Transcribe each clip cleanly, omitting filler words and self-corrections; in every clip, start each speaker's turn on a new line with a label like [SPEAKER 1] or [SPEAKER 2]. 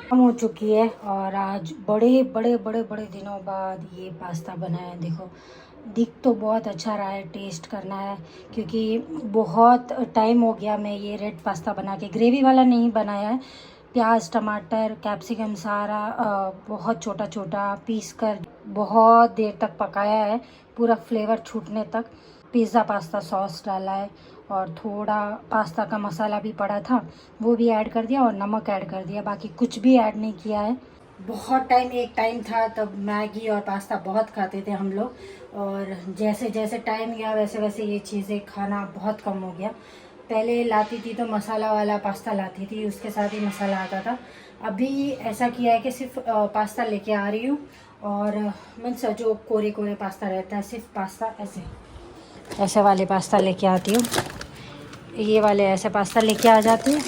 [SPEAKER 1] कम हो चुकी है और आज बड़े बड़े बड़े बड़े दिनों बाद ये पास्ता बनाया है। देखो, दिख तो बहुत अच्छा रहा है, टेस्ट करना है क्योंकि बहुत टाइम हो गया मैं ये रेड पास्ता बना के, ग्रेवी वाला नहीं बनाया है। प्याज टमाटर कैप्सिकम सारा बहुत छोटा छोटा पीस कर बहुत देर तक पकाया है, पूरा फ्लेवर छूटने तक। पिज़्ज़ा पास्ता सॉस डाला है और थोड़ा पास्ता का मसाला भी पड़ा था, वो भी ऐड कर दिया और नमक ऐड कर दिया, बाकी कुछ भी ऐड नहीं किया है। बहुत टाइम, एक टाइम था तब मैगी और पास्ता बहुत खाते थे हम लोग, और जैसे जैसे टाइम गया वैसे वैसे ये चीज़ें खाना बहुत कम हो गया। पहले लाती थी तो मसाला वाला पास्ता लाती थी, उसके साथ ही मसाला आता था। अभी ऐसा किया है कि सिर्फ पास्ता लेके आ रही हूँ, और मीन्स जो कोरे कोरे पास्ता रहता है, सिर्फ पास्ता ऐसे ऐसे वाले पास्ता लेके आती हूँ। ये वाले ऐसे पास्ता लेके आ जाती हूँ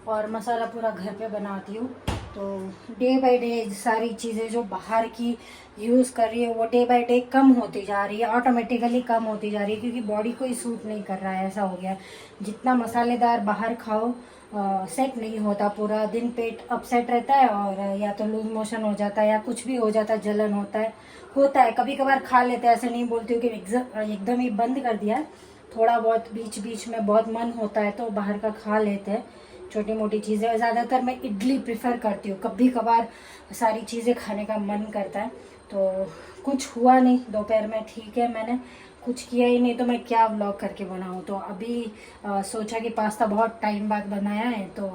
[SPEAKER 1] और मसाला पूरा घर पे बनाती हूँ। तो डे बाय डे सारी चीज़ें जो बाहर की यूज़ कर रही है वो डे बाय डे कम होती जा रही है, ऑटोमेटिकली कम होती जा रही है, क्योंकि बॉडी को ही सूट नहीं कर रहा है, ऐसा हो गया है। जितना मसालेदार बाहर खाओ सेट नहीं होता, पूरा दिन पेट अपसेट रहता है, और या तो लूज मोशन हो जाता है या कुछ भी हो जाता है, जलन होता है। कभी कभार खा लेते हैं, ऐसे नहीं बोलती हूँ कि एकदम ही बंद कर दिया है। थोड़ा बहुत बीच बीच में बहुत मन होता है तो बाहर का खा लेते हैं, छोटी मोटी चीज़ें। ज़्यादातर मैं इडली प्रेफर करती हूँ, कभी कभार सारी चीज़ें खाने का मन करता है। तो कुछ हुआ नहीं दोपहर में, ठीक है, मैंने कुछ किया ही नहीं तो मैं क्या व्लॉग करके बनाऊँ। तो अभी सोचा कि पास्ता बहुत टाइम बाद बनाया है तो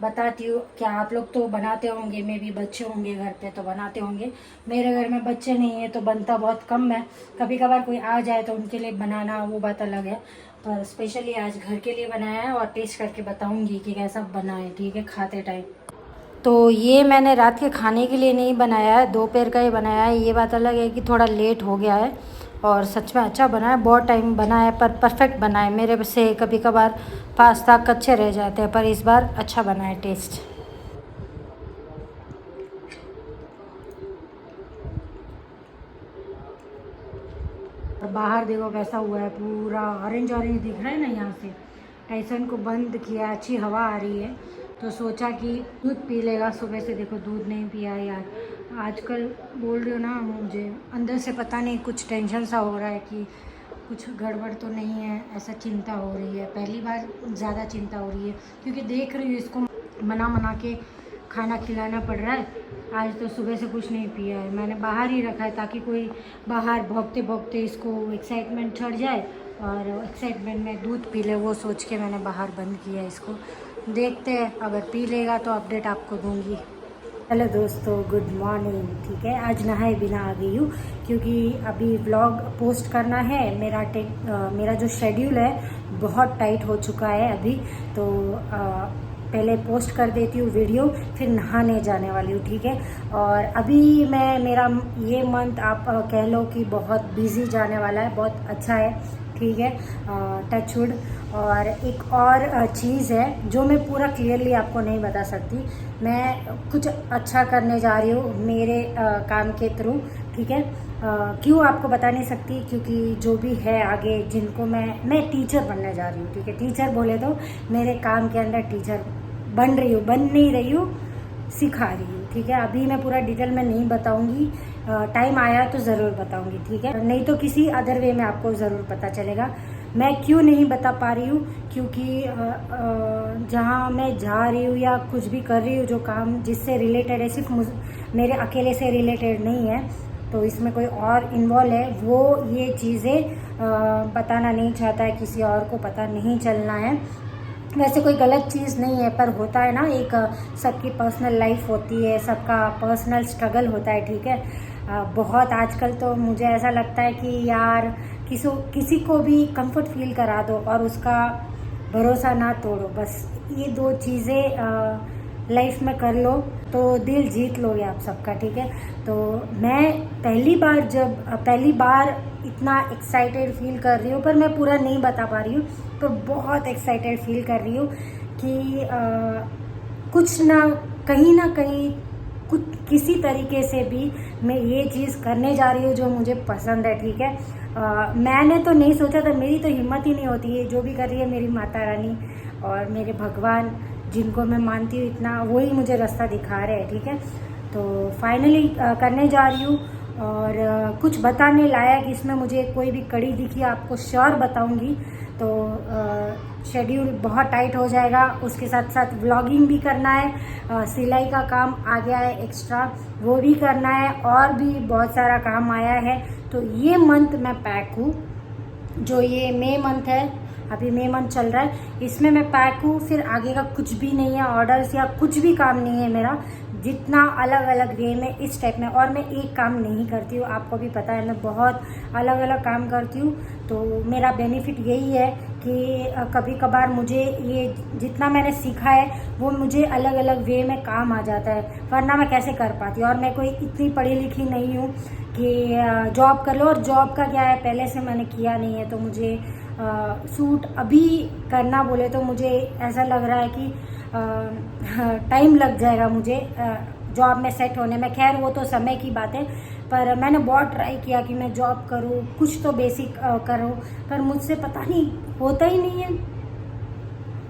[SPEAKER 1] बताती हूँ। क्या आप लोग तो बनाते होंगे, मे भी बच्चे होंगे घर पे तो बनाते होंगे। मेरे घर में बच्चे नहीं है तो बनता बहुत कम है, कभी कभार कोई आ जाए तो उनके लिए बनाना वो बात अलग है, पर स्पेशली आज घर के लिए बनाया है और टेस्ट करके बताऊंगी कि कैसा बना है, ठीक है, खाते टाइम। तो ये मैंने रात के खाने के लिए नहीं बनाया है, दोपहर का ही बनाया है। ये बात अलग है कि थोड़ा लेट हो गया है और सच में अच्छा बना है, बहुत टाइम बना है पर परफेक्ट बना है। मेरे से कभी कभार पास्ता कच्चे रह जाते हैं पर इस बार अच्छा बना है टेस्ट। और बाहर देखो कैसा हुआ है, पूरा ऑरेंज ऑरेंज दिख रहा है ना यहाँ से। टाइसन को बंद किया, अच्छी हवा आ रही है तो सोचा कि दूध पी लेगा। सुबह से देखो दूध नहीं पिया यार। आजकल बोल रही हो ना, मुझे अंदर से पता नहीं कुछ टेंशन सा हो रहा है कि कुछ गड़बड़ तो नहीं है, ऐसा चिंता हो रही है। पहली बार ज़्यादा चिंता हो रही है क्योंकि देख रही हूँ इसको मना मना के खाना खिलाना पड़ रहा है। आज तो सुबह से कुछ नहीं पिया है, मैंने बाहर ही रखा है ताकि कोई बाहर भौंकते भौंकते इसको एक्साइटमेंट चढ़ जाए और एक्साइटमेंट में दूध पी ले, वो सोच के मैंने बाहर बंद किया है इसको। देखते हैं, अगर पी लेगा तो अपडेट आपको दूंगी। हेलो दोस्तों, गुड मॉर्निंग। ठीक है, आज नहाए बिना आ गई हूँ क्योंकि अभी व्लॉग पोस्ट करना है। मेरा जो शेड्यूल है बहुत टाइट हो चुका है अभी, तो पहले पोस्ट कर देती हूँ वीडियो, फिर नहाने जाने वाली हूँ, ठीक है। और अभी मेरा ये मंथ आप कह लो कि बहुत बिजी जाने वाला है, बहुत अच्छा है, ठीक है, टच वुड। और एक और चीज़ है जो मैं पूरा क्लियरली आपको नहीं बता सकती। मैं कुछ अच्छा करने जा रही हूँ मेरे काम के थ्रू, ठीक है। क्यों आपको बता नहीं सकती, क्योंकि जो भी है आगे जिनको मैं टीचर बनने जा रही हूँ, ठीक है। टीचर बोले तो मेरे काम के अंदर टीचर बन नहीं रही हूँ, सिखा रही हूँ, ठीक है। अभी मैं पूरा डिटेल में नहीं बताऊंगी, टाइम आया तो ज़रूर बताऊंगी, ठीक है। नहीं तो किसी अदर वे में आपको ज़रूर पता चलेगा। मैं क्यों नहीं बता पा रही हूँ, क्योंकि जहाँ मैं जा रही हूँ या कुछ भी कर रही हूँ, जो काम जिससे रिलेटेड है, सिर्फ मेरे अकेले से रिलेटेड नहीं है, तो इसमें कोई और इन्वॉल्व है, वो ये चीज़ें बताना नहीं चाहता है, किसी और को पता नहीं चलना है। वैसे कोई गलत चीज़ नहीं है, पर होता है ना, एक सबकी पर्सनल लाइफ होती है, सबका पर्सनल स्ट्रगल होता है, ठीक है। बहुत आजकल तो मुझे ऐसा लगता है कि यार किसी को भी कंफर्ट फील करा दो और उसका भरोसा ना तोड़ो, बस ये दो चीज़ें लाइफ में कर लो तो दिल जीत लोगे आप सबका, ठीक है। तो मैं पहली बार इतना एक्साइटेड फील कर रही हूँ, पर मैं पूरा नहीं बता पा रही हूँ, तो बहुत एक्साइटेड फील कर रही हूँ कि कुछ ना कहीं कुछ किसी तरीके से भी मैं ये चीज़ करने जा रही हूँ जो मुझे पसंद है, ठीक है। मैंने तो नहीं सोचा था, मेरी तो हिम्मत ही नहीं होती है। जो भी कर रही है मेरी माता रानी और मेरे भगवान, जिनको मैं मानती हूँ इतना, वही मुझे रास्ता दिखा रहे हैं, ठीक है। तो फाइनली करने जा रही हूँ, और कुछ बताने लायक इसमें मुझे कोई भी कड़ी दिखी आपको श्योर बताऊंगी। तो शेड्यूल बहुत टाइट हो जाएगा, उसके साथ साथ व्लॉगिंग भी करना है, सिलाई का काम आ गया है एक्स्ट्रा, वो भी करना है, और भी बहुत सारा काम आया है। तो ये मंथ मैं पैक हूँ, जो ये मई मंथ है, अभी मई मंथ चल रहा है, इसमें मैं पैक हूँ। फिर आगे का कुछ भी नहीं है, ऑर्डर्स या कुछ भी काम नहीं है मेरा, जितना अलग अलग वे में इस टाइप में। और मैं एक काम नहीं करती हूँ, आपको भी पता है मैं बहुत अलग अलग काम करती हूँ। तो मेरा बेनिफिट यही है कि कभी कभार मुझे ये जितना मैंने सीखा है वो मुझे अलग अलग वे में काम आ जाता है, वरना मैं कैसे कर पाती। और मैं कोई इतनी पढ़ी लिखी नहीं हूँ कि जॉब कर लो, और जॉब का क्या है पहले से मैंने किया नहीं है। तो मुझे सूट अभी करना बोले तो मुझे ऐसा लग रहा है कि टाइम लग जाएगा मुझे जॉब में सेट होने में। खैर वो तो समय की बात है, पर मैंने बहुत ट्राई किया कि मैं जॉब करूँ, कुछ तो बेसिक करूँ, पर मुझसे पता नहीं होता ही नहीं है।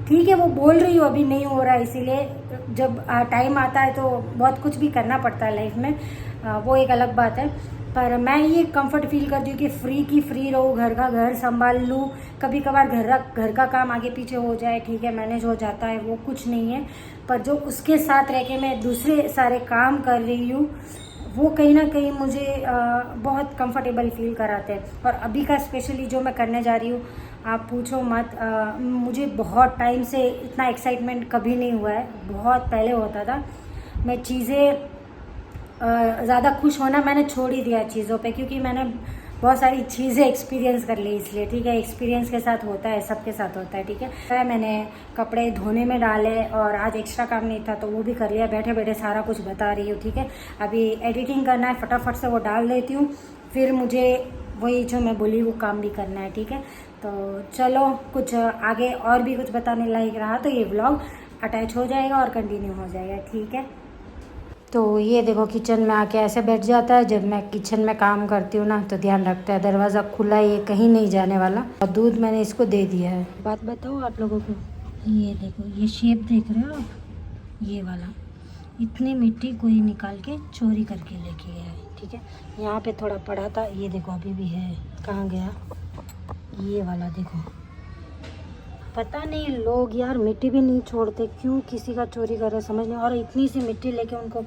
[SPEAKER 1] ठीक है, वो बोल रही हूँ अभी नहीं हो रहा है, इसीलिए जब टाइम आता है तो बहुत कुछ भी करना पड़ता है लाइफ में, वो एक अलग बात है। पर मैं ये कंफर्ट फील करती हूँ कि फ्री की फ्री रहूँ, घर का घर संभाल लूँ, कभी कभार घर का काम आगे पीछे हो जाए, ठीक है, मैनेज हो जाता है, वो कुछ नहीं है। पर जो उसके साथ रह के मैं दूसरे सारे काम कर रही हूँ, वो कहीं ना कहीं मुझे बहुत कंफर्टेबल फील कराते हैं। और अभी का स्पेशली जो मैं करने जा रही हूँ, आप पूछो मत, मुझे बहुत टाइम से इतना एक्साइटमेंट कभी नहीं हुआ है, बहुत पहले होता था। मैं चीज़ें ज़्यादा खुश होना मैंने छोड़ ही दिया चीज़ों पे, क्योंकि मैंने बहुत सारी चीज़ें एक्सपीरियंस कर ली, इसलिए, ठीक है। एक्सपीरियंस के साथ होता है, सबके साथ होता है, ठीक है। मैंने कपड़े धोने में डाले, और आज एक्स्ट्रा काम नहीं था तो वो भी कर लिया, बैठे बैठे सारा कुछ बता रही हूँ, ठीक है। अभी एडिटिंग करना है, फटाफट से वो डाल देती हूँ, फिर मुझे वही जो मैं बोली वो काम भी करना है, ठीक है। तो चलो, कुछ आगे और भी कुछ बताने लायक रहा तो ये व्लॉग अटैच हो जाएगा और कंटिन्यू हो जाएगा, ठीक है। तो ये देखो किचन में आके ऐसे बैठ जाता है। जब मैं किचन में काम करती हूँ ना तो ध्यान रखता है दरवाज़ा खुला है, ये कहीं नहीं जाने वाला। और दूध मैंने इसको दे दिया है। बात बताओ आप लोगों को, ये देखो, ये शेप देख रहे हो आप, ये वाला, इतनी मिट्टी कोई निकाल के चोरी करके लेके गया है, ठीक है। यहाँ पे थोड़ा पड़ा था, ये देखो अभी भी है, कहाँ गया ये वाला, देखो। पता नहीं लोग यार मिट्टी भी नहीं छोड़ते, क्यों किसी का चोरी कर रहे समझ नहीं। और इतनी सी मिट्टी लेके उनको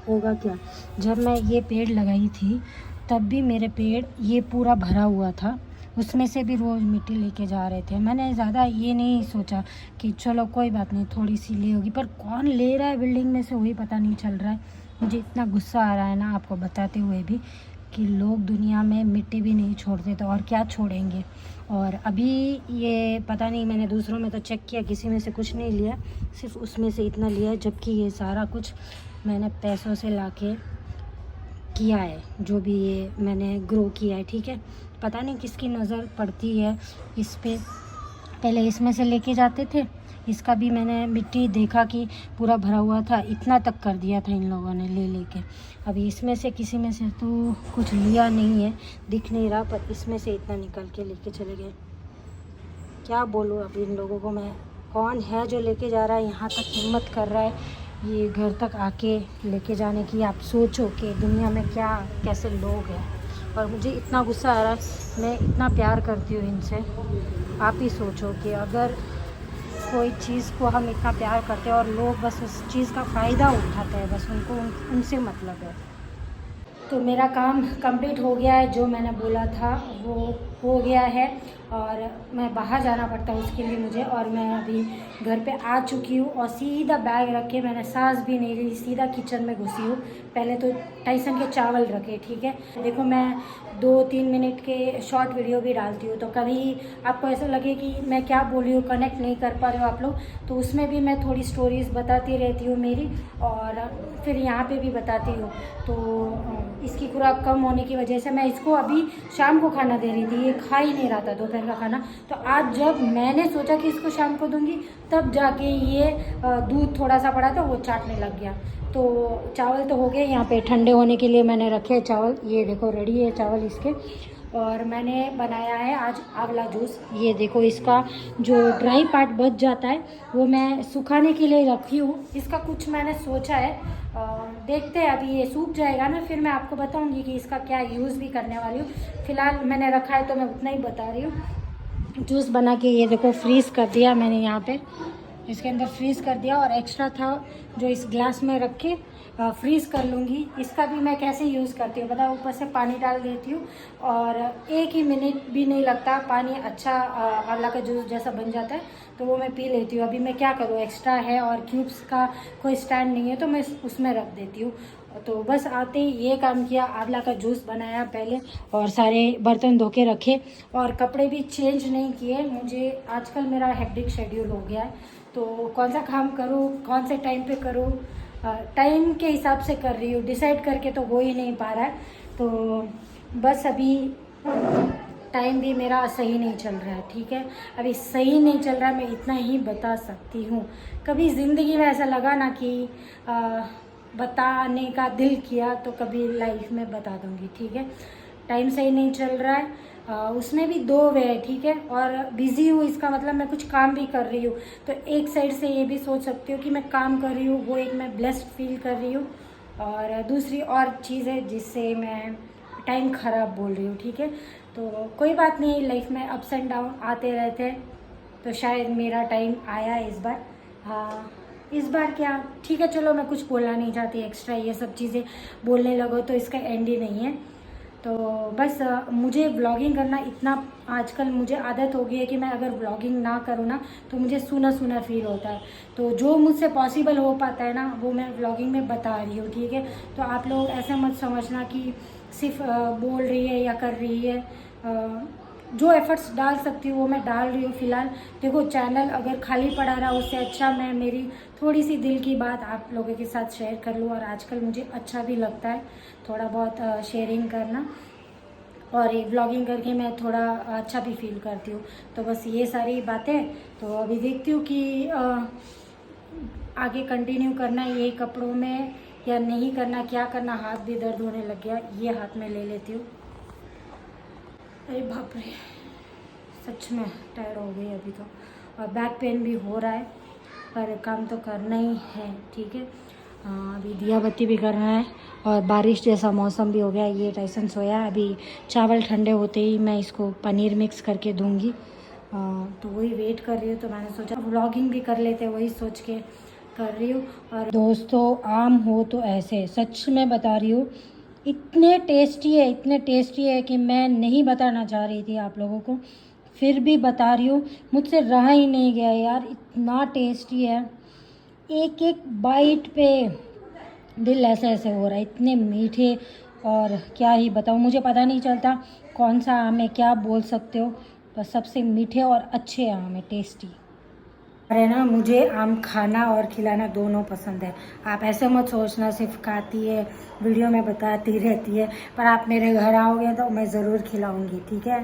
[SPEAKER 1] होगा क्या। जब मैं ये पेड़ लगाई थी तब भी मेरे पेड़ ये पूरा भरा हुआ था, उसमें से भी रोज़ मिट्टी लेके जा रहे थे। मैंने ज़्यादा ये नहीं सोचा कि चलो कोई बात नहीं, थोड़ी सी ले होगी, पर कौन ले रहा है बिल्डिंग में से वही पता नहीं चल रहा है। मुझे इतना गुस्सा आ रहा है ना आपको बताते हुए भी, कि लोग दुनिया में मिट्टी भी नहीं छोड़ते तो और क्या छोड़ेंगे। और अभी ये पता नहीं, मैंने दूसरों में तो चेक किया, किसी में से कुछ नहीं लिया, सिर्फ उसमें से इतना लिया, जबकि ये सारा कुछ मैंने पैसों से लाके किया है, जो भी ये मैंने ग्रो किया है, ठीक है। पता नहीं किसकी नज़र पड़ती है इस पे। पहले इसमें से लेके जाते थे, इसका भी मैंने मिट्टी देखा कि पूरा भरा हुआ था, इतना तक कर दिया था इन लोगों ने ले लेके। अभी इसमें से किसी में से तो कुछ लिया नहीं है, दिख नहीं रहा, पर इसमें से इतना निकल के लेके चले गए। क्या बोलूँ अब इन लोगों को मैं, कौन है जो लेके जा रहा है, यहाँ तक हिम्मत कर रहा है ये घर तक आके लेके जाने की। आप सोचो कि दुनिया में क्या कैसे लोग हैं। और मुझे इतना गुस्सा आ रहा है, मैं इतना प्यार करती हूँ इनसे। आप ही सोचो कि अगर कोई चीज़ को हम इतना प्यार करते हैं और लोग बस उस चीज़ का फ़ायदा उठाते हैं, बस उनको उनसे मतलब है। तो मेरा काम कंप्लीट हो गया है, जो मैंने बोला था वो हो गया है, और मैं बाहर जाना पड़ता है उसके लिए मुझे। और मैं अभी घर पे आ चुकी हूँ, और सीधा बैग रख के, मैंने सांस भी नहीं ली, सीधा किचन में घुसी हूँ। पहले तो टाइसन के चावल रखे, ठीक है। देखो मैं 2-3 मिनट के शॉर्ट वीडियो भी डालती हूँ, तो कभी आपको ऐसा लगे कि मैं क्या बोल रही हूँ, कनेक्ट नहीं कर पा रहे हो आप लोग, तो उसमें भी मैं थोड़ी स्टोरीज़ बताती रहती हूँ मेरी, और फिर यहाँ पे भी बताती हूँ। तो इसकी खुराक कम होने की वजह से मैं इसको अभी शाम को खाना दे रही थी, ये खा ही नहीं रहा था दोपहर का खाना। तो आज जब मैंने सोचा कि इसको शाम को दूंगी, तब जाके ये दूध थोड़ा सा पड़ा था वो चाटने लग गया। तो चावल तो हो गए, यहाँ पे ठंडे होने के लिए मैंने रखे चावल, ये देखो रेडी है चावल इसके। और मैंने बनाया है आज आंवला जूस। ये देखो, इसका जो ड्राई पार्ट बच जाता है वो मैं सुखाने के लिए रखी हूँ। इसका कुछ मैंने सोचा है, देखते हैं, अभी ये सूख जाएगा ना फिर मैं आपको बताऊँगी कि इसका क्या यूज़ भी करने वाली हूँ। फिलहाल मैंने रखा है तो मैं उतना ही बता रही हूँ। जूस बना के ये देखो फ्रीज़ कर दिया मैंने, यहाँ पे इसके अंदर फ्रीज़ कर दिया, और एक्स्ट्रा था जो इस ग्लास में रख के फ्रीज़ कर लूँगी। इसका भी मैं कैसे यूज़ करती हूँ पता, ऊपर से पानी डाल देती हूँ और 1 ही मिनट भी नहीं लगता, पानी अच्छा आंवला का जूस जैसा बन जाता है, तो वो मैं पी लेती हूँ। अभी मैं क्या करूँ, एक्स्ट्रा है और क्यूब्स का कोई स्टैंड नहीं है तो मैं उसमें रख देती हूँ। तो बस आते ही ये काम किया, आंवला का जूस बनाया पहले और सारे बर्तन धो के रखे और कपड़े भी चेंज नहीं किए। मुझे आजकल मेरा हेक्टिक शेड्यूल हो गया है, तो कौन सा काम करूँ, कौन से टाइम पे करूँ, टाइम के हिसाब से कर रही हूँ, डिसाइड करके तो हो ही नहीं पा रहा है। तो बस अभी टाइम भी मेरा सही नहीं चल रहा है, ठीक है, अभी सही नहीं चल रहा है, मैं इतना ही बता सकती हूँ। कभी ज़िंदगी में ऐसा लगा ना कि बताने का दिल किया तो कभी लाइफ में बता दूँगी, ठीक है। टाइम सही नहीं चल रहा है, उसमें भी 2 वे है, ठीक है, और बिज़ी हूँ इसका मतलब मैं कुछ काम भी कर रही हूँ, तो एक साइड से ये भी सोच सकती हूँ कि मैं काम कर रही हूँ, वो एक मैं ब्लेस्ड फील कर रही हूँ, और दूसरी और चीज़ है जिससे मैं टाइम ख़राब बोल रही हूँ, ठीक है। तो कोई बात नहीं, लाइफ में अप्स एंड डाउन आते रहते हैं, तो शायद मेरा टाइम आया इस बार। हाँ, इस बार क्या, ठीक है, चलो मैं कुछ बोलना नहीं चाहती एक्स्ट्रा, ये सब चीज़ें बोलने लगो तो इसका एंड ही नहीं है। तो बस मुझे व्लॉगिंग करना इतना आजकल मुझे आदत हो गई है कि मैं अगर व्लॉगिंग ना करूँ ना तो मुझे सूना सूना फील होता है। तो जो मुझसे पॉसिबल हो पाता है ना वो मैं व्लॉगिंग में बता रही हूँ, ठीक है। तो आप लोग ऐसा मत समझना कि सिर्फ बोल रही है या कर रही है, जो एफर्ट्स डाल सकती हूँ वो मैं डाल रही हूँ। फ़िलहाल देखो, चैनल अगर खाली पड़ा रहा उससे अच्छा मैं मेरी थोड़ी सी दिल की बात आप लोगों के साथ शेयर कर लूँ, और आजकल मुझे अच्छा भी लगता है थोड़ा बहुत शेयरिंग करना, और ये व्लॉगिंग करके मैं थोड़ा अच्छा भी फील करती हूँ। तो बस ये सारी बातें, तो अभी देखती हूँ कि आगे कंटिन्यू करना है ये कपड़ों में या नहीं करना, क्या करना। हाथ भी दर्द होने लग गया, ये हाथ में ले लेती हूँ। अरे बाप रे, सच में टायर्ड हो गई अभी तो, और बैक पेन भी हो रहा है, पर काम तो करना ही है, ठीक है। अभी दिया बत्ती भी करना है, और बारिश जैसा मौसम भी हो गया। ये टाइसन सोया, अभी चावल ठंडे होते ही मैं इसको पनीर मिक्स करके दूंगी, तो वही वेट कर रही हूँ। तो मैंने सोचा व्लॉगिंग भी कर लेते, वही सोच के कर रही हूँ। और दोस्तों, आम हो तो ऐसे, सच में बता रही हूँ, इतने टेस्टी है, इतने टेस्टी है कि मैं नहीं बताना चाह रही थी आप लोगों को, फिर भी बता रही हूँ। मुझसे रहा ही नहीं गया यार, इतना टेस्टी है, एक एक बाइट पे दिल ऐसे ऐसे हो रहा है, इतने मीठे, और क्या ही बताऊँ, मुझे पता नहीं चलता कौन सा आम है, क्या बोल सकते हो, बस सबसे मीठे और अच्छे आम है, टेस्टी। अरे ना, मुझे आम खाना और खिलाना दोनों पसंद है। आप ऐसे मत सोचना सिर्फ खाती है, वीडियो में बताती रहती है, पर आप मेरे घर आओगे तो मैं ज़रूर खिलाऊंगी, ठीक है।